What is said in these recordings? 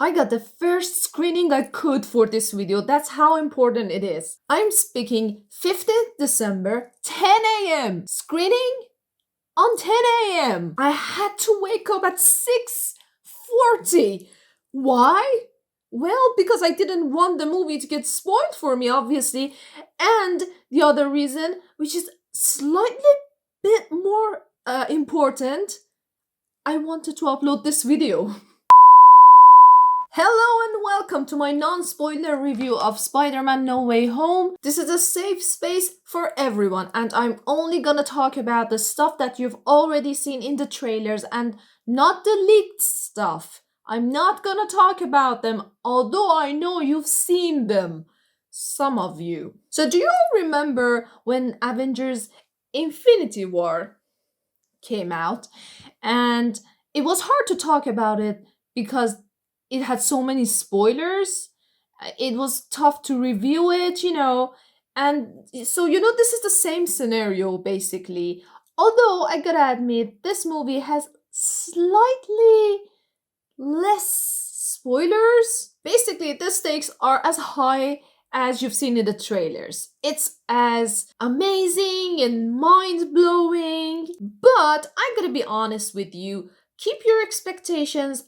I got the first screening I could for this video. That's how important it is. I'm speaking 15th December, 10 a.m. Screening on 10 a.m. I had to wake up at 6:40. Why? Well, because I didn't want the movie to get spoiled for me, obviously. And the other reason, which is slightly bit more important, I wanted to upload this video. Hello and welcome to my non-spoiler review of Spider-Man No Way Home. This is a safe space for everyone, and I'm only gonna talk about the stuff that you've already seen in the trailers and not the leaked stuff. I'm not gonna talk about them, although I know you've seen them. Some of you. So do you all remember when Avengers Infinity War came out? And it was hard to talk about it because it had so many spoilers. It was tough to review it, And so, this is the same scenario basically. Although I gotta admit, this movie has slightly less spoilers. Basically, the stakes are as high as you've seen in the trailers. It's as amazing and mind blowing. But I'm gonna be honest with you, keep your expectations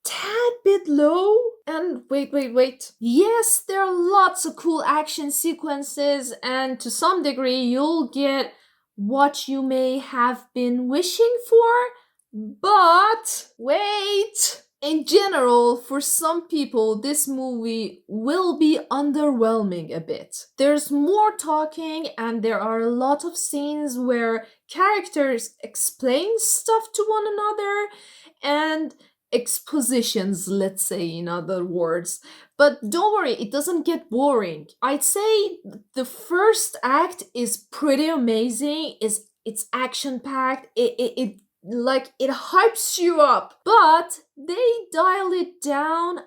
tad bit low. And wait. Yes, there are lots of cool action sequences, and to some degree, you'll get what you may have been wishing for. But wait! In general, for some people, this movie will be underwhelming a bit. There's more talking, and there are a lot of scenes where characters explain stuff to one another, and expositions, let's say, in other words. But don't worry, it doesn't get boring. I'd say the first act is pretty amazing. It's action packed. It hypes you up, but they dial it down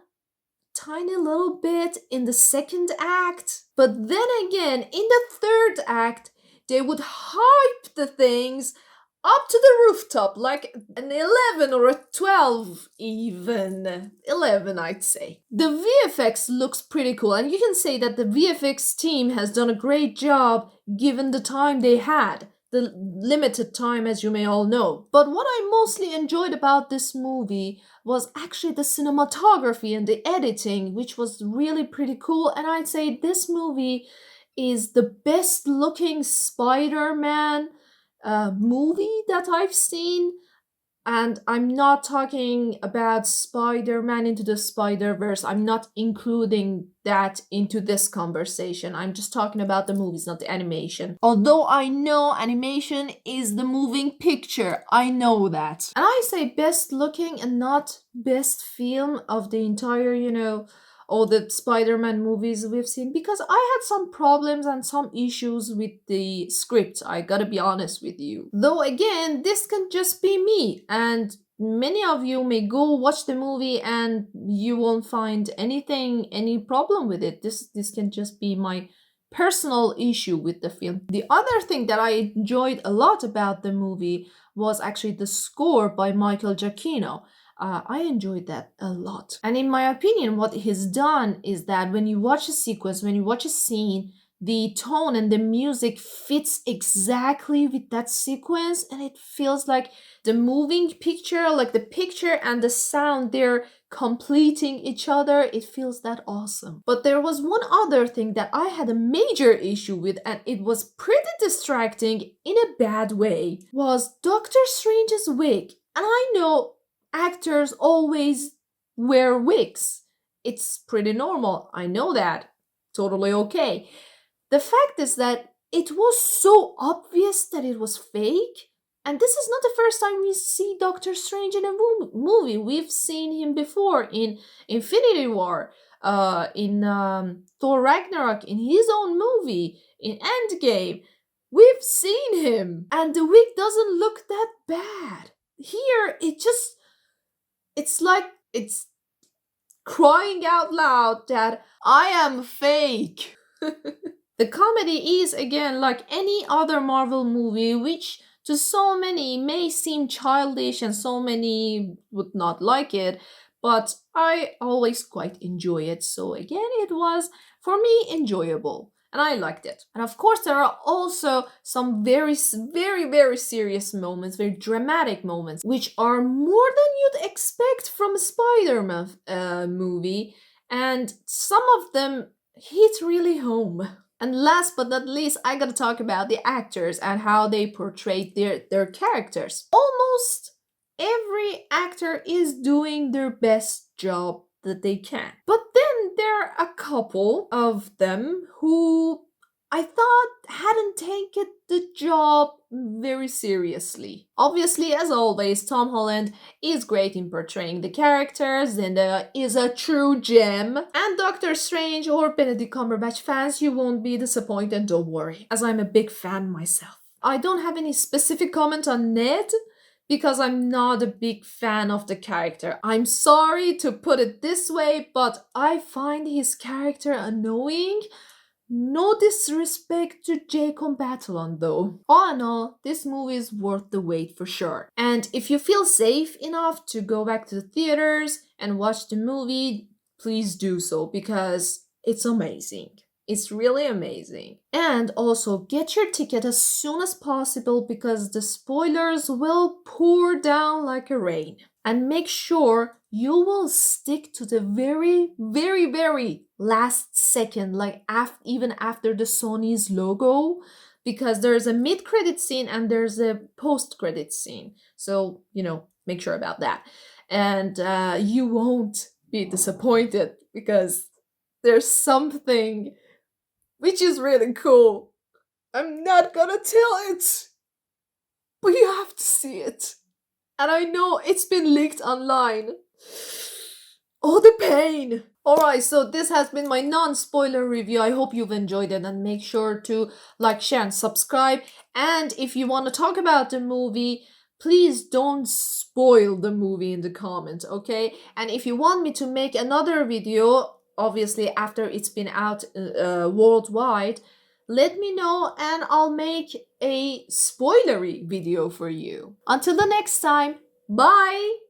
tiny little bit in the second act. But then again, in the third act, they would hype the things up to the rooftop, like an 11 or a 12 even. 11, I'd say. The VFX looks pretty cool, and you can say that the VFX team has done a great job given the time they had. The limited time, as you may all know. But what I mostly enjoyed about this movie was actually the cinematography and the editing, which was really pretty cool. And I'd say this movie is the best looking Spider-Man movie that I've seen. And I'm not talking about Spider-Man Into the Spider-Verse. I'm not including that into this conversation. I'm just talking about the movies, not the animation. Although I know animation is the moving picture. I know that. And I say best looking and not best film of the entire, all the Spider-Man movies we've seen, because I had some problems and some issues with the script, I gotta be honest with you. Though again, this can just be me, and many of you may go watch the movie and you won't find any problem with it. This can just be my personal issue with the film. The other thing that I enjoyed a lot about the movie was actually the score by Michael Giacchino. I enjoyed that a lot. And in my opinion, what he's done is that when you watch a sequence, when you watch a scene, the tone and the music fits exactly with that sequence, and it feels like the moving picture, like the picture and the sound, they're completing each other. It feels that awesome. But there was one other thing that I had a major issue with, and it was pretty distracting in a bad way, was Doctor Strange's wig. And I know actors always wear wigs. It's pretty normal. I know that. Totally okay. The fact is that it was so obvious that it was fake. And this is not the first time we see Doctor Strange in a movie. We've seen him before in Infinity War, in Thor Ragnarok, in his own movie, in Endgame. We've seen him. And the wig doesn't look that bad. Here, it's like it's crying out loud that I am fake. The comedy is, again, like any other Marvel movie, which to so many may seem childish and so many would not like it. but I always quite enjoy it. So again, it was for me enjoyable and I liked it. And of course, there are also some very serious moments, very dramatic moments, which are more than you'd expect from a Spider-Man movie, and some of them hit really home. And last but not least, I gotta talk about the actors and how they portrayed their characters. Almost every actor is doing their best job that they can. But then there are a couple of them who I thought hadn't taken the job very seriously. Obviously, as always, Tom Holland is great in portraying the characters, Zendaya is a true gem, and Doctor Strange or Benedict Cumberbatch fans, you won't be disappointed, don't worry, as I'm a big fan myself. I don't have any specific comment on Ned, because I'm not a big fan of the character. I'm sorry to put it this way, but I find his character annoying. No disrespect to Jacob Batalon though. All in all, this movie is worth the wait for sure. And if you feel safe enough to go back to the theaters and watch the movie, please do so because it's amazing. It's really amazing. And also get your ticket as soon as possible because the spoilers will pour down like a rain. And make sure you will stick to the very last second, like even after the Sony's logo, because there's a mid-credit scene and there's a post-credit scene. So, make sure about that. And you won't be disappointed because there's something which is really cool. I'm not gonna tell it, but you have to see it. And I know it's been leaked online. Oh, the pain! Alright, so this has been my non-spoiler review. I hope you've enjoyed it and make sure to like, share, and subscribe. And if you want to talk about the movie, please don't spoil the movie in the comments, okay? And if you want me to make another video, obviously after it's been out worldwide, let me know and I'll make a spoilery video for you. Until the next time, bye!